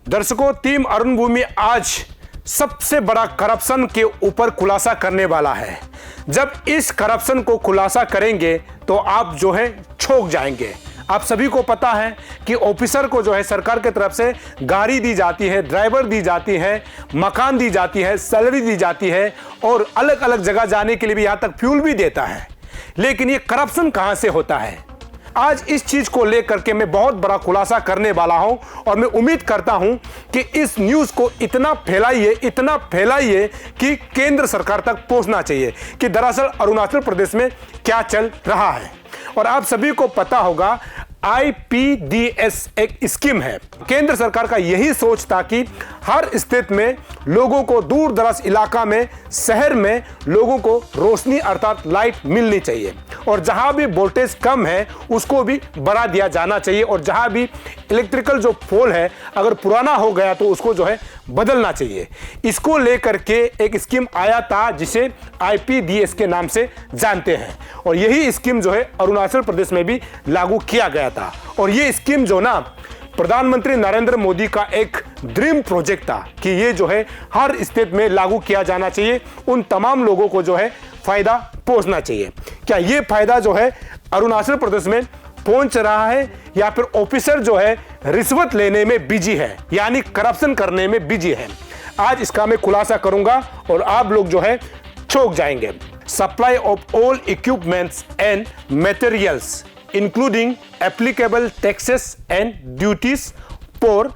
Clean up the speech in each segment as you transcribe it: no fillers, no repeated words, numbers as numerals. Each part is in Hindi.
दर्शकों, टीम अरुण भूमि आज सबसे बड़ा करप्शन के ऊपर खुलासा करने वाला है। जब इस करप्शन को खुलासा करेंगे तो आप जो है चौंक जाएंगे। आप सभी को पता है कि ऑफिसर को जो है सरकार की तरफ से गाड़ी दी जाती है, ड्राइवर दी जाती है, मकान दी जाती है, सैलरी दी जाती है और अलग अलग जगह जाने के लिए भी यहाँ तक फ्यूल भी देता है। लेकिन ये करप्शन कहाँ से होता है? आज इस चीज को लेकर के मैं बहुत बड़ा खुलासा करने वाला हूं और मैं उम्मीद करता हूं कि इस न्यूज को इतना फैलाइए कि केंद्र सरकार तक पहुंचना चाहिए कि दरअसल अरुणाचल प्रदेश में क्या चल रहा है। और आप सभी को पता होगा IPDS एक स्कीम है। केंद्र सरकार का यही सोच था कि हर स्टेट में लोगों को, दूर दराज इलाका में, शहर में लोगों को रोशनी अर्थात लाइट मिलनी चाहिए और जहां भी वोल्टेज कम है उसको भी बढ़ा दिया जाना चाहिए और जहां भी इलेक्ट्रिकल जो पोल है अगर पुराना हो गया तो उसको जो है बदलना चाहिए। इसको लेकर के एक स्कीम आया था जिसे IPDS के नाम से जानते हैं और यही स्कीम जो है अरुणाचल प्रदेश में भी लागू किया गया था। और ये स्कीम जो ना प्रधानमंत्री नरेंद्र मोदी का एक ड्रीम प्रोजेक्ट था कि ये जो है हर स्टेट में लागू किया जाना चाहिए, उन तमाम लोगों को जो है फायदा पहुंचना चाहिए। क्या ये फायदा जो है अरुणाचल प्रदेश में पहुंच रहा है या फिर ऑफिसर जो है रिश्वत लेने में बिजी है, यानी करप्शन करने में बिजी है? आज इसका मैं खुलासा करूंगा और आप लोग जो है चौंक जाएंगे। Supply of all equipments and materials including applicable taxes and duties for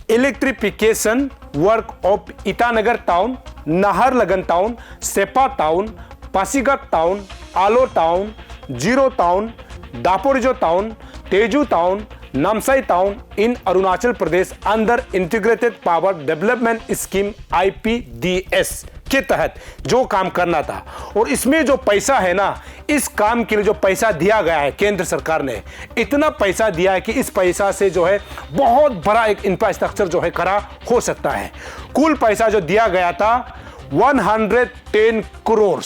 electrification work of Itanagar town, Naharlagan town, Sepa town, Pasigat town, Alo town, Jiro town, Daporijo town, Teju town, Namsai town in Arunachal Pradesh under Integrated Power Development Scheme IPDS के तहत जो काम करना था। और इसमें जो पैसा है ना, इस काम के लिए जो पैसा दिया गया है केंद्र सरकार ने, इतना पैसा दिया है कि इस पैसा से जो है बहुत बड़ा एक इंफ्रास्ट्रक्चर जो है खड़ा हो सकता है। कुल पैसा जो दिया गया था 110 करोड़।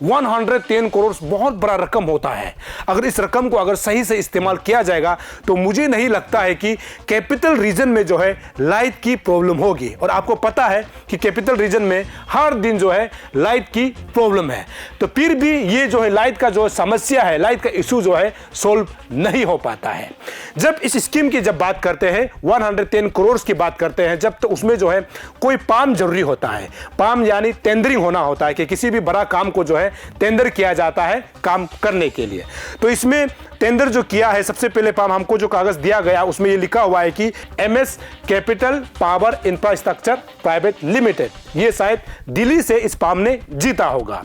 110 करोड़ बहुत बड़ा रकम होता है। अगर इस रकम को अगर सही से इस्तेमाल किया जाएगा तो मुझे नहीं लगता है कि कैपिटल रीजन में जो है लाइट की प्रॉब्लम होगी। और आपको पता है कि कैपिटल रीजन में हर दिन जो है लाइट की प्रॉब्लम है, तो फिर भी ये जो है लाइट का जो समस्या है, लाइट का इशू जो है सोल्व नहीं हो पाता है। जब इस स्कीम की जब बात करते हैं 110 करोड़ की बात करते हैं, जब तो उसमें जो है कोई पाम जरूरी होता है। पाम यानी टेंडरिंग होना होता है कि किसी भी बड़ा काम को जो है टेंडर किया जाता है काम करने के लिए। तो इसमें टेंडर जो किया है, सबसे पहले पाम हमको जो कागज दिया गया उसमें ये लिखा हुआ है कि MS capital power infrastructure private limited, ये शायद दिल्ली से इस पाम ने जीता होगा।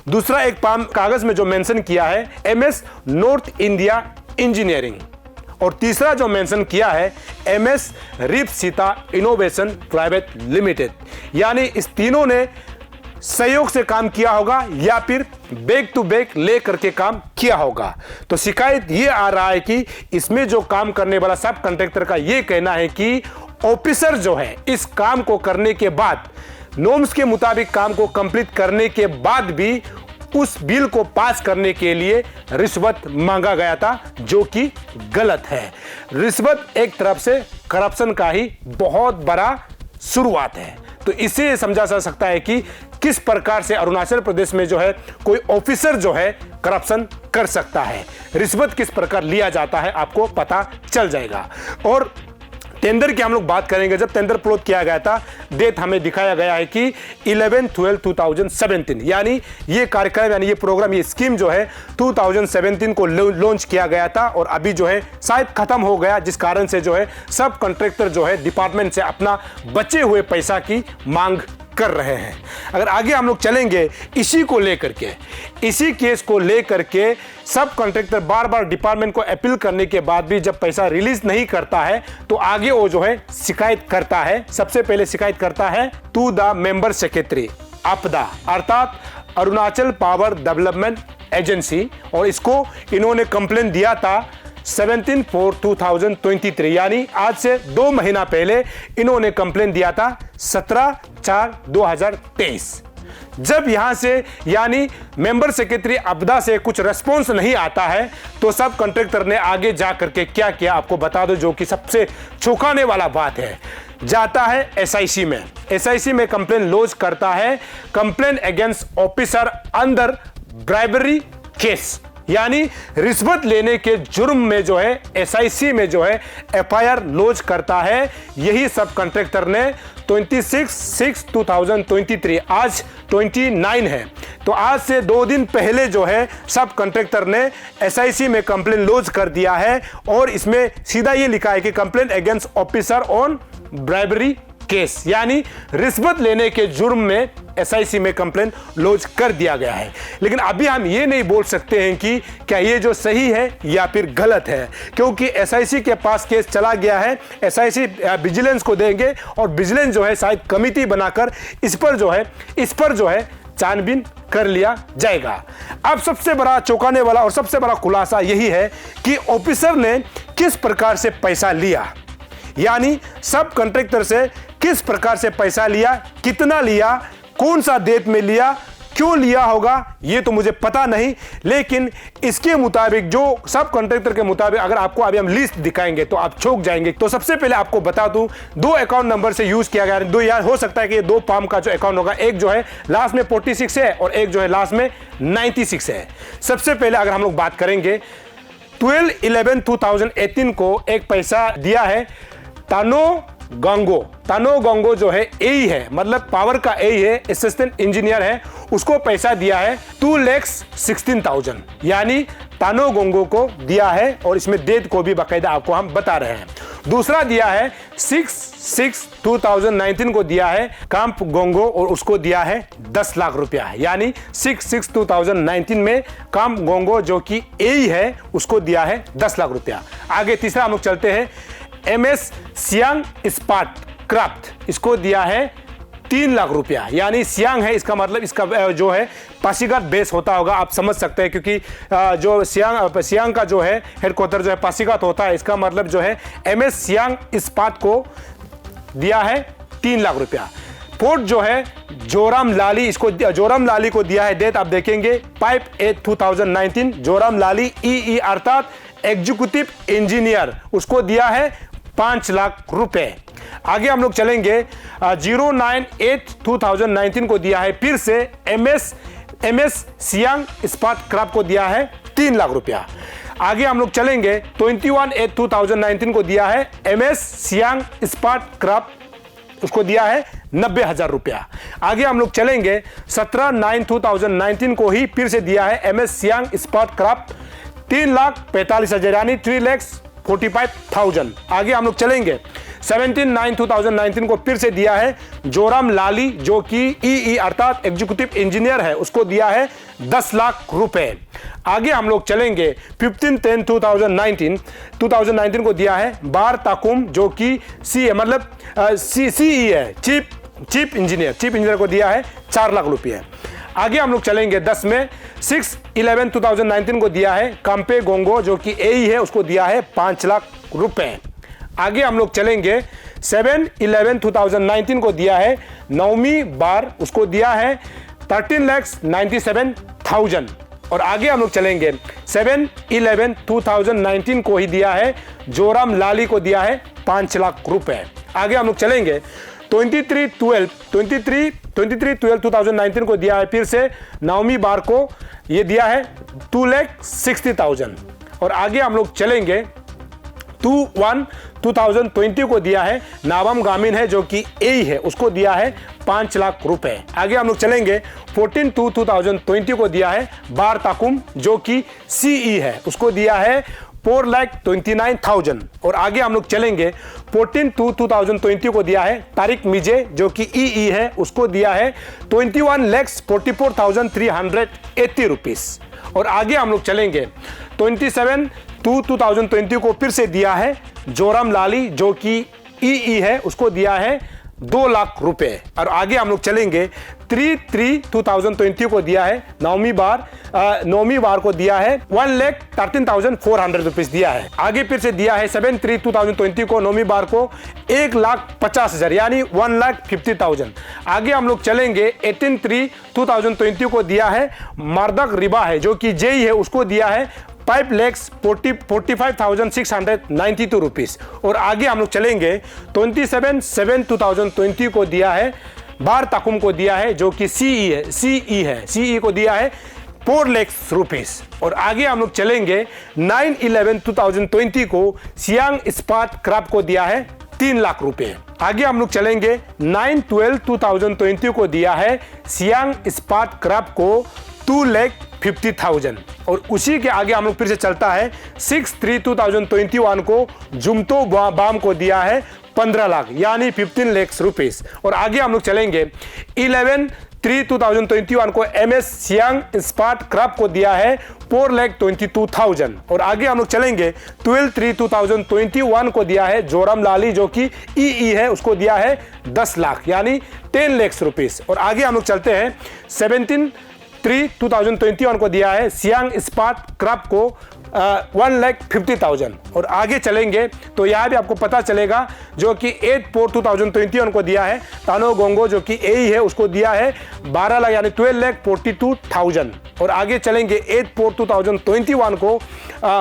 दूसरा एक पाम कागज में जो मेंशन किया है MS नॉर्थ इंडिया इंजीनियरिंग, और तीसरा जो मेंशन किया है MS रिप सीता इनोवेशन प्राइवेट लिमिटेड, यानी इस तीनों ने सहयोग से काम किया होगा या फिर बैक टू बैक ले करके काम किया होगा। तो शिकायत ये आ रहा है कि इसमें जो काम करने वाला सब कॉन्ट्रैक्टर का ये कहना है कि ऑफिसर जो है इस काम को करने के बाद, नॉर्म्स के मुताबिक काम को कंप्लीट करने के बाद भी उस बिल को पास करने के लिए रिश्वत मांगा गया था, जो कि गलत है। रिश्वत एक तरफ से करप्शन का ही बहुत बड़ा शुरुआत है। तो इससे समझा जा सकता है कि किस प्रकार से अरुणाचल प्रदेश में जो है कोई ऑफिसर जो है करप्शन कर सकता है, रिश्वत किस प्रकार लिया जाता है आपको पता चल जाएगा। और टेंडर की हम लोग बात करेंगे। जब टेंडर प्लॉट किया गया था, डेट हमें दिखाया गया है कि 11/12/2017, यानी ये कार्यक्रम यानी ये प्रोग्राम, ये स्कीम जो है 2017 को लॉन्च किया गया था और अभी जो है शायद खत्म हो गया, जिस कारण से जो है सब कॉन्ट्रैक्टर जो है डिपार्टमेंट से अपना बचे हुए पैसा की मांग कर रहे हैं। अगर आगे हम लोग चलेंगे इसी को लेकर के, इसी केस को लेकर के सब कॉन्ट्रैक्टर बार बार डिपार्टमेंट को अपील करने के बाद भी जब पैसा रिलीज नहीं करता है तो आगे वो जो है शिकायत करता है। सबसे पहले शिकायत करता है टू द मेंबर सेक्रेटरी आपदा, अर्थात अरुणाचल पावर डेवलपमेंट एजेंसी, और इसको इन्होंने कंप्लेन दिया था 17/4/2023, यानी आज से 2 महीना पहले इन्होंने कंप्लेन दिया था 17/4/2023। जब यहां से यानी मेंबर सेक्रेटरी आपदा से कुछ रेस्पॉन्स नहीं आता है तो सब कॉन्ट्रैक्टर ने आगे जा करके क्या किया आपको बता दो, जो कि सबसे चौंकाने वाला बात है। जाता है एसआईसी में। एसआईसी में कंप्लेन लॉन्च करता है, complain against officer under bribery case, यानी रिश्वत लेने के जुर्म में जो है एसआईसी में जो है एफआईआर लॉन्च करता है। यही सब कॉन्ट्रैक्टर ने 26/6/2023, आज 29 है, तो आज से 2 दिन पहले जो है सब कॉन्ट्रैक्टर ने एसआईसी में कंप्लेन लॉन्च कर दिया है और इसमें सीधा ये लिखा है कि complain against officer on bribery case, यानी रिश्वत लेने के जुर्म में एसआईसी में कंप्लेन लॉन्च कर दिया गया है। लेकिन अभी हम ये नहीं बोल सकते हैं कि क्या ये जो सही है या फिर गलत है, क्योंकि एसआईसी के पास केस चला गया है। एसआईसी विजिलेंस को देंगे और विजिलेंस जो है शायद कमिटी बनाकर इस पर जो है छानबीन कर लिया जाएगा। अब सबसे बड़ा चौंकाने वाला और सबसे बड़ा खुलासा यही है कि ऑफिसर ने किस प्रकार से पैसा लिया, यानी सब कॉन्ट्रैक्टर से किस प्रकार से पैसा लिया, कितना लिया, कौन सा डेट में लिया, क्यों लिया होगा ये तो मुझे पता नहीं, लेकिन इसके मुताबिक जो सब कॉन्ट्रैक्टर के मुताबिक अगर आपको अभी हम लिस्ट दिखाएंगे तो आप चौंक जाएंगे। तो सबसे पहले आपको बता दूं 2 अकाउंट नंबर से यूज किया गया है। 2 यार हो सकता है कि ये 2 पाम का जो अकाउंट होगा, एक जो है लास्ट में 46 है और एक जो है लास्ट में 96 है। सबसे पहले अगर हम लोग बात करेंगे 12/11/2018 को एक पैसा दिया है तानो गंगो जो है एई है, मतलब पावर का एई है, असिस्टेंट इंजीनियर है, उसको पैसा दिया है 2,16,000, यानी तानो गंगो को दिया है और इसमें डेट को भी बाकायदा आपको हम बता रहे हैं। दूसरा दिया है 6/6/2019 को दिया है कांप गोंगो और उसको दिया है 10 लाख रुपया, यानी 6/6/2019 में कांप गोंगो जो कि एई है उसको दिया है 10 लाख रुपया। आगे तीसरा हम लोग चलते हैं MS सियांग इस्पात क्राफ्ट, इसको दिया है 3 लाख रुपया, यानी सियांग है, इसका मतलब इसका जो है पासीघाट बेस होता होगा, आप समझ सकते हैं, क्योंकि जो सियांग का जो है हेडक्वार्टर जो है पासीघाट होता है, इसका मतलब जो है MS सियांग इस्पात को दिया है 3 लाख रुपया। फोर्थ जो है जोराम लाली, इसको जोराम लाली को दिया है, डेट आप देखेंगे 5/8/2019, जोराम लाली EE अर्थात एग्जीक्यूटिव इंजीनियर, उसको दिया है 5 लाख रुपए। आगे हम लोग चलेंगे 09/8/2019 को दिया है फिर से MS सियांग इस्पात क्राफ्ट को दिया है 3 लाख रुपया। आगे हम लोग चलेंगे 21/8/2019 को दिया है MS सियांग इस्पात क्राफ्ट, उसको दिया है 90,000 रुपया। आगे हम लोग चलेंगे 17/9/2019 को ही फिर से दिया है MS सियांग इस्पात क्राफ्ट 3,45,000, यानी 3,45,000। आगे हम लोग चलेंगे 17/9/2019 को फिर से दिया है जोराम लाली जो कि EE अर्थात एग्जीक्यूटिव इंजीनियर है, उसको दिया है 10 लाख रुपए। आगे हम लोग चलेंगे 15/10/2019 को दिया है बार ताकुम जो कि CE मतलब CE है, चीफ इंजीनियर को दिया है 4 लाख रुपये। आगे हम लोग चलेंगे 10 में 6/11/2019 को दिया है कांपे गोंगो जो कि एई है, उसको दिया है 5 लाख रुपए। आगे हम लोग चलेंगे 7/11/2019 को दिया है नौमी बार, उसको दिया है 13,97,000। और आगे हम लोग चलेंगे 7/11/2019 को ही दिया है जोराम लाली को दिया है 5 लाख रुपए। आगे हम लोग चलेंगे 23/12/2019 को दिया है फिर से नाओमी बार को, ये दिया है 2,60,000। और आगे हम लोग चलेंगे 2/1/2020 को दिया है नावम गामिन है जो कि एई है, उसको दिया है 5 लाख रुपए। आगे हम लोग चलेंगे 14/2/2020 को दिया है बार ताकुम जो कि CE है, उसको दिया है 4,29,000। और आगे हम लोग चलेंगे 14/2/2020 को दिया है तारिक मिजे जो कि EE है, उसको दिया है 21,44,380 रुपीस। और आगे हम लोग चलेंगे 27/2/2020 को फिर से दिया है जोराम लाली जो कि EE है, उसको दिया है 2 लाख रुपए। और आगे हम लोग चलेंगे 3/3/2020 को दिया है नौमी बार को दिया है 1,13,400 रुपीस दिया है। आगे फिर से दिया है 7/3/2020 को नौमी बार को 1,50,000 यानी 1,50,000। आगे हम लोग चलेंगे 18/3/2020 को दिया है मर्दक रिबा है जो कि जेई है, उसको दिया है 5,45,692 रुपीस। और आगे हम लोग चलेंगे 27/7/2020 को दिया है बार ताकुम को दिया है, जो कि सीई को दिया है 4 लाख रुपीस। और आगे हम लोग चलेंगे 9/11/2020 को सियांग इस्पात क्राफ्ट को दिया है 3 लाख रुपए। आगे हम लोग चलेंगे 9/12/2020 को दिया है सियांग इस्पात क्राफ्ट को 2,50,000। और उसी के आगे हम लोग फिर से चलता है 6/3/2021 को जुमतो बाम को दिया है 15 लाख यानी 15 लाख रुपीस। और आगे हम लोग चलेंगे 11/3/2021 को MS सियांग इस्पात क्राफ्ट को दिया है 4,22,000। और आगे हम लोग चलेंगे 12/3/2021 को दिया है जोरम लाली, जो कि EE है, उसको दिया है 10 लाख यानी 10 लाख रुपीस। और आगे हम लोग चलते हैं 17/3/2021 को दिया है सियांग इस्पात क्राफ्ट को 1,50,000। और आगे चलेंगे तो यहाँ भी आपको पता चलेगा, जो कि 8/4/2021 को दिया है तानो गोंगो, जो कि AE है, उसको दिया है 12 लाख यानी 12,42,000। और आगे चलेंगे 8/4/2021 को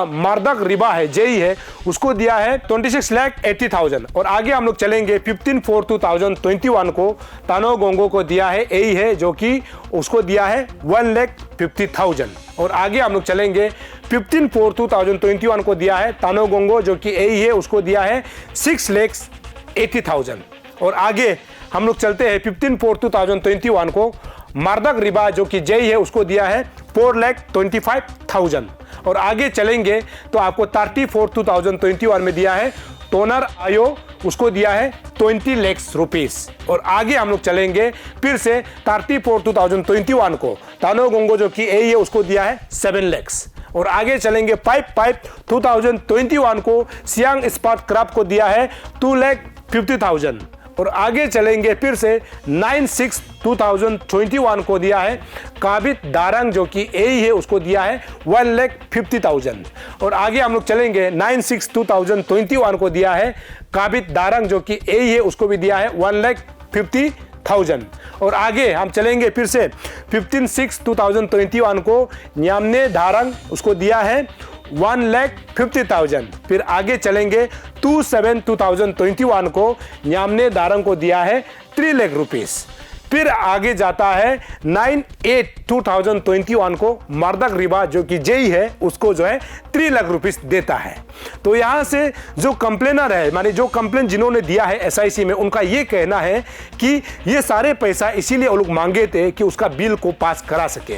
मार्दक रिबा है, JE है, उसको दिया है 26,80,000। और आगे हम लोग चलेंगे 15/4/2021 को तानो गोंगो को दिया है AE है, जो कि उसको दिया है 1,50,000। और आगे हम लोग चलेंगे 15/4/2021 को दिया है तानो गोंगो, जो कि AE है, उसको दिया है 6,80,000। और आगे हम लोग चलते हैं 15/4/2021 को मार्दक रिबा, जो कि JE है, उसको दिया है 4,25,000। और आगे चलेंगे तो आपको 30/4/2021 में दिया है टोनर आयो, उसको दिया है 20 लाख रुपीस। और आगे हम लोग चलेंगे फिर से 30/4/2021 को तानो गोंगो, जो कि AE है, उसको दिया है 7 लाख। और आगे चलेंगे 5/5/2021 को सियांग इस्पात क्राफ्ट को दिया है 2,50,000। और आगे चलेंगे फिर से 9/6/2021 को दिया है काबित दारंग, जो कि AE है, उसको दिया है 1,50,000। और आगे हम लोग चलेंगे 9/6/2021 को दिया है काबित दारंग, जो कि AE है, उसको भी दिया है 1,50,000। और आगे हम चलेंगे फिर से 15/6/2021 को न्यामने धारंग, उसको दिया है 1,50,000। फिर आगे चलेंगे 2/7/2021 को न्यामने दारंग को दिया है 3 लाख रुपीस। फिर आगे जाता है 9/8/2021 को मर्दक रिबा, जो कि JE है, उसको जो है 3 लाख रुपीस देता है। तो यहां से जो कंप्लेनर है, माने जो कंप्लेन जिन्होंने दिया है SIC में, उनका ये कहना है कि ये सारे पैसा इसीलिए वो लोग मांगे थे कि उसका बिल को पास करा सके।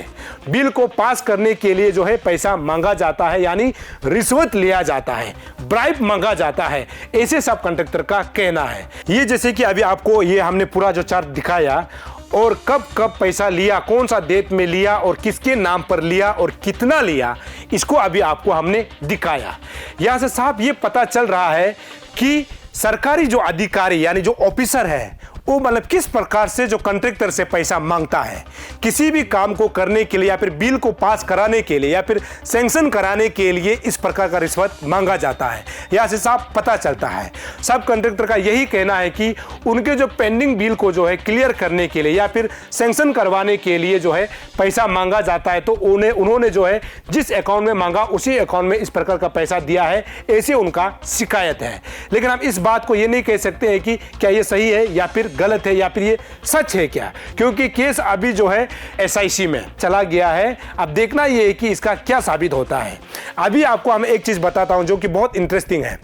बिल को पास करने के लिए जो है पैसा मांगा जाता है, यानी रिश्वत लिया जाता है, ब्राइब मांगा जाता है, ऐसे सब कंट्रैक्टर का कहना है। ये जैसे कि अभी आपको ये हमने पूरा जो चार्ट दिखाया और कब कब पैसा लिया, कौन सा डेट में लिया और किसके नाम पर लिया और कितना लिया, इसको अभी आपको हमने दिखाया। यहां से साहब ये पता चल रहा है कि सरकारी जो अधिकारी यानी जो ऑफिसर है, वो मतलब किस प्रकार से जो कॉन्ट्रैक्टर से पैसा मांगता है किसी भी काम को करने के लिए, या फिर बिल को पास कराने के लिए, या फिर सैंक्शन कराने के लिए इस प्रकार का रिश्वत मांगा जाता है। यहाँ से साफ पता चलता है। सब कॉन्ट्रैक्टर का यही कहना है कि उनके जो पेंडिंग बिल को जो है क्लियर करने के लिए या फिर सैंक्शन करवाने के लिए जो है पैसा मांगा जाता है, तो उन्होंने जो है जिस अकाउंट में मांगा उसी अकाउंट में इस प्रकार का पैसा दिया है, ऐसे उनका शिकायत है। लेकिन हम इस बात को ये नहीं कह सकते हैं कि क्या ये सही है या फिर गलत है या फिर ये सच है क्या, क्योंकि केस अभी जो है SIC में चला गया है। अब देखना ये है कि इसका क्या साबित होता है। अभी आपको हम एक चीज बताता हूं जो कि बहुत इंटरेस्टिंग है।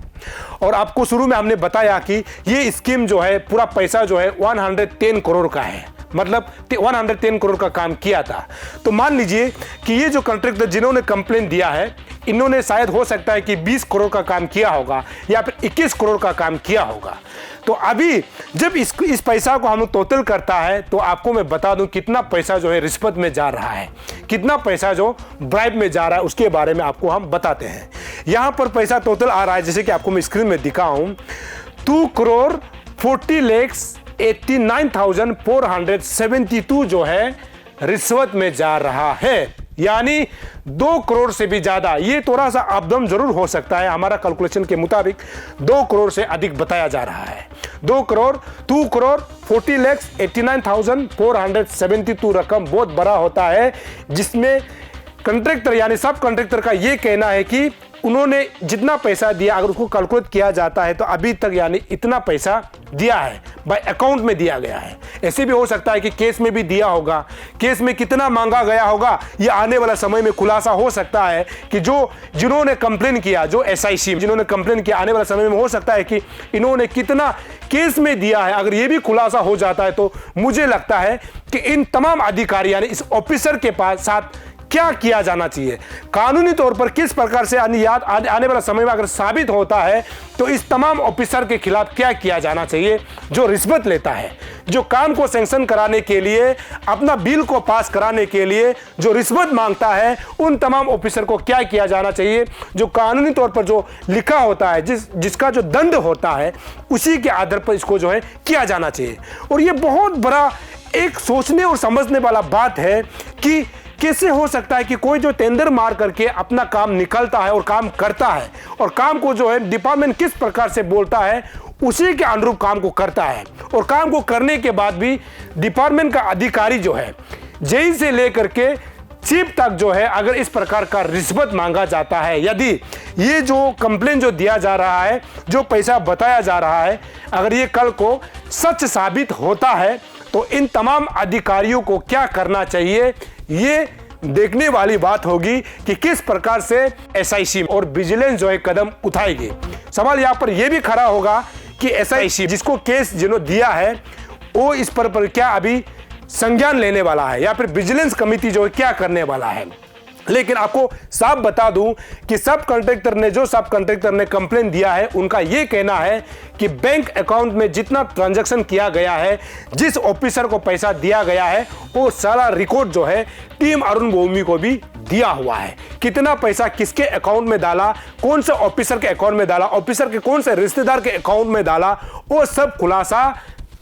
और आपको शुरू में हमने बताया कि ये स्कीम जो है पूरा पैसा जो है 110 करोड़ का है, मतलब 110 करोड़ का काम किया था। तो मान लीजिए कि ये जो कॉन्ट्रैक्टर जिन्होंने कंप्लेन दिया है, इन्होंने शायद हो सकता है कि 20 करोड़ का काम किया होगा या फिर 21 करोड़ का काम किया होगा। तो अभी जब इस पैसा को हम लोग टोटल करता है, तो आपको मैं बता दूं कितना पैसा जो है रिश्वत में जा रहा है, कितना पैसा जो ब्राइब में जा रहा है, उसके बारे में आपको हम बताते हैं। यहां पर पैसा टोटल आ रहा है, जैसे कि आपको मैं स्क्रीन में दिखाऊं, 2,40,89,472 जो है रिश्वत में जा रहा है, यानी 2 करोड़ से भी ज्यादा। ये थोड़ा सा अपदम जरूर हो सकता है, हमारा कैलकुलेशन के मुताबिक 2 करोड़ से अधिक बताया जा रहा है। 2 करोड़ 40,89,472 रकम बहुत बड़ा होता है, जिसमें कॉन्ट्रैक्टर यानी सब कॉन्ट्रैक्टर का ये कहना है कि उन्होंने जितना पैसा दिया अगर उसको कैलकुलेट किया जाता है तो अभी तक यानी इतना पैसा दिया है, बाय अकाउंट में दिया गया है। ऐसे भी हो सकता है कि केस में भी दिया होगा, केस में कितना मांगा गया होगा ये आने वाला समय में खुलासा हो सकता है कि जिन्होंने कंप्लेन किया, जो एसआईसी जिन्होंने कंप्लेन किया, आने वाले समय में हो सकता है कि इन्होंने कितना केस में दिया है। अगर ये भी खुलासा हो जाता है तो मुझे लगता है कि इन तमाम अधिकारी यानी इस ऑफिसर के पास साथ क्या किया जाना चाहिए, कानूनी तौर पर किस प्रकार से आने वाला समय में अगर साबित होता है तो इस तमाम ऑफिसर के खिलाफ क्या किया जाना चाहिए जो रिश्वत लेता है, जो काम को सैंक्शन कराने के लिए, अपना बिल को पास कराने के लिए जो रिश्वत मांगता है, उन तमाम ऑफिसर को क्या किया जाना चाहिए, जो कानूनी तौर पर जो लिखा होता है, जिसका जो दंड होता है उसी के आधार पर इसको जो है किया जाना चाहिए। और ये बहुत बड़ा एक सोचने और समझने वाला बात है कि कैसे हो सकता है कि कोई जो टेंडर मार करके अपना काम निकलता है और काम करता है और काम को जो है डिपार्टमेंट किस प्रकार से बोलता है उसी के अनुरूप काम को करता है, और काम को करने के बाद भी डिपार्टमेंट का अधिकारी जो है जेई से लेकर के चीफ तक जो है अगर इस प्रकार का रिश्वत मांगा जाता है, यदि ये जो कंप्लेन जो दिया जा रहा है, जो पैसा बताया जा रहा है, अगर ये कल को सच साबित होता है तो इन तमाम अधिकारियों को क्या करना चाहिए ये देखने वाली बात होगी कि किस प्रकार से एसआईसी और विजिलेंस जो है कदम उठाएगी। सवाल यहाँ पर यह भी खड़ा होगा कि एसआईसी जिसको केस जिन्होंने दिया है वो इस पर क्या अभी संज्ञान लेने वाला है या फिर विजिलेंस कमेटी जो है क्या करने वाला है। लेकिन आपको साफ बता दूं कि सब कॉन्ट्रैक्टर ने कंप्लेन दिया है, उनका यह कहना है कि बैंक अकाउंट में जितना ट्रांजैक्शन किया गया है, जिस ऑफिसर को पैसा दिया गया है, वो सारा रिकॉर्ड जो है टीम अरुण भूमि को भी दिया हुआ है। कितना पैसा किसके अकाउंट में डाला, कौन से ऑफिसर के अकाउंट में डाला, ऑफिसर के कौन से रिश्तेदार के अकाउंट में डाला, वो सब खुलासा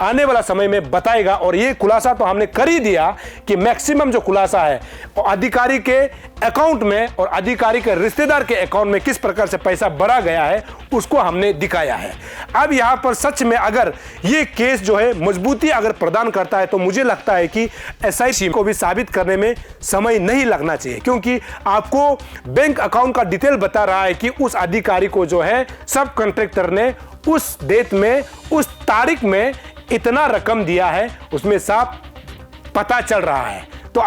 आने वाला समय में बताएगा। और ये खुलासा तो हमने कर ही दिया कि मैक्सिमम जो खुलासा है अधिकारी के अकाउंट में और अधिकारी के रिश्तेदार के अकाउंट में किस प्रकार से पैसा भरा गया है उसको हमने दिखाया है। अब यहाँ पर सच में अगर ये केस जो है मजबूती अगर प्रदान करता है तो मुझे लगता है कि एसआईसी को भी साबित करने में समय नहीं लगना चाहिए, क्योंकि आपको बैंक अकाउंट का डिटेल बता रहा है कि उस अधिकारी को जो है सब कॉन्ट्रैक्टर ने उस डेट में, उस तारीख में इतना रकम दिया है, उसमें साफ पता चल रहा है। तो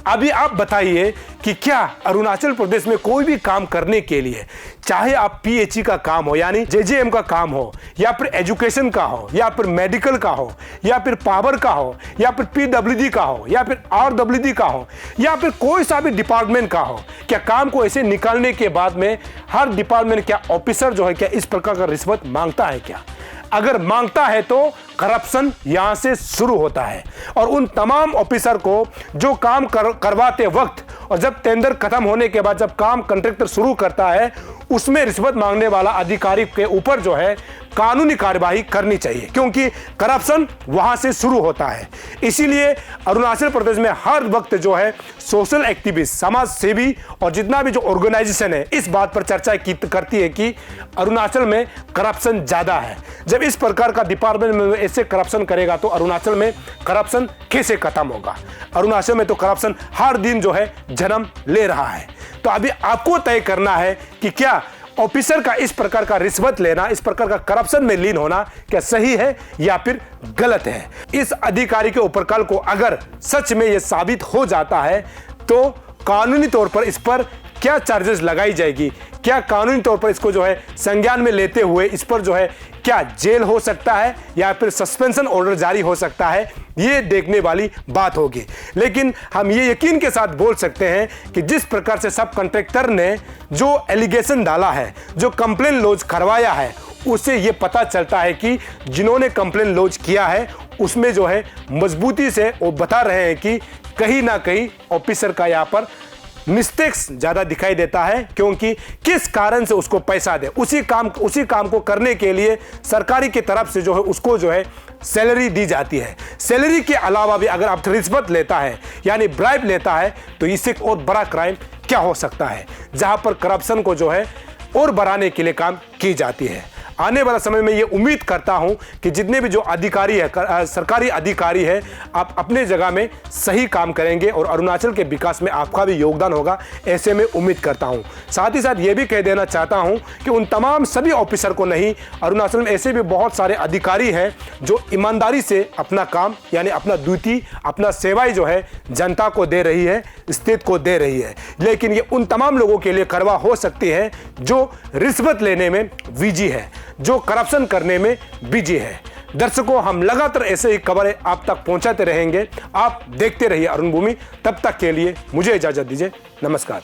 अभी आप बताइए कि क्या अरुणाचल प्रदेश में कोई भी काम करने के लिए, चाहे आप पीएचई का काम हो यानी जेजेएम का काम हो, या फिर एजुकेशन का हो, या फिर मेडिकल का हो, या फिर पावर का हो, या फिर पीडब्ल्यूडी का हो, या फिर आरडब्ल्यूडी का हो, या फिर कोई सा भी डिपार्टमेंट का हो, क्या काम को ऐसे निकालने के बाद में हर डिपार्टमेंट क्या ऑफिसर जो है क्या इस प्रकार का रिश्वत मांगता है क्या? अगर मांगता है तो करप्शन यहां से शुरू होता है। और उन तमाम ऑफिसर को जो काम करवाते वक्त और जब टेंडर खत्म होने के बाद जब काम कॉन्ट्रैक्टर शुरू करता है उसमें रिश्वत मांगने वाला अधिकारी के ऊपर जो है कानूनी कार्यवाही करनी चाहिए, क्योंकि करप्शन वहां से शुरू होता है। इसीलिए अरुणाचल प्रदेश में हर वक्त जो है सोशल एक्टिविस्ट, समाज सेवी और जितना भी जो ऑर्गेनाइजेशन है इस बात पर चर्चा करती है कि अरुणाचल में करप्शन ज्यादा है। जब इस प्रकार का डिपार्टमेंट में ऐसे करप्शन करेगा तो अरुणाचल में करप्शन कैसे खत्म होगा? अरुणाचल में तो करप्शन हर दिन जो है जन्म ले रहा है। तो अभी आपको तय करना है कि क्या ऑफिसर का इस प्रकार का रिश्वत लेना, इस प्रकार का करप्शन में लीन होना क्या सही है या फिर गलत है। इस अधिकारी के ऊपर कल को अगर सच में यह साबित हो जाता है तो कानूनी तौर पर इस पर क्या चार्जेस लगाई जाएगी, क्या कानूनी तौर पर इसको जो है संज्ञान में लेते हुए इस पर जो है क्या जेल हो सकता है या फिर सस्पेंशन ऑर्डर जारी हो सकता है, ये देखने वाली बात होगी। लेकिन हम ये यकीन के साथ बोल सकते हैं कि जिस प्रकार से सब कॉन्ट्रैक्टर ने जो एलिगेशन डाला है, जो कंप्लेन लॉन्च करवाया है, उससे ये पता चलता है कि जिन्होंने कंप्लेन लॉन्च किया है उसमें जो है मजबूती से वो बता रहे हैं कि कहीं ना कहीं ऑफिसर का यहाँ पर मिस्टेक्स ज्यादा दिखाई देता है, क्योंकि किस कारण से उसको पैसा दे, उसी काम को करने के लिए सरकारी की तरफ से जो है उसको जो है सैलरी दी जाती है। सैलरी के अलावा भी अगर आप रिश्वत लेता है यानी ब्राइब लेता है तो इससे और बड़ा क्राइम क्या हो सकता है, जहां पर करप्शन को जो है और बढ़ाने के लिए काम की जाती है। आने वाला समय में ये उम्मीद करता हूं कि जितने भी जो अधिकारी है, सरकारी अधिकारी है, आप अपने जगह में सही काम करेंगे और अरुणाचल के विकास में आपका भी योगदान होगा, ऐसे में उम्मीद करता हूं। साथ ही साथ ये भी कह देना चाहता हूं कि उन तमाम सभी ऑफिसर को नहीं, अरुणाचल में ऐसे भी बहुत सारे अधिकारी हैं जो ईमानदारी से अपना काम यानी अपना ड्यूटी, अपना सेवाएं जो है जनता को दे रही है, स्टेट को दे रही है। लेकिन ये उन तमाम लोगों के लिए कड़वा हो सकती है जो रिश्वत लेने में बिजी है, जो करप्शन करने में बिजी है। दर्शकों, हम लगातार ऐसे ही खबरें आप तक पहुंचाते रहेंगे। आप देखते रहिए अरुण भूमि। तब तक के लिए मुझे इजाजत दीजिए। नमस्कार।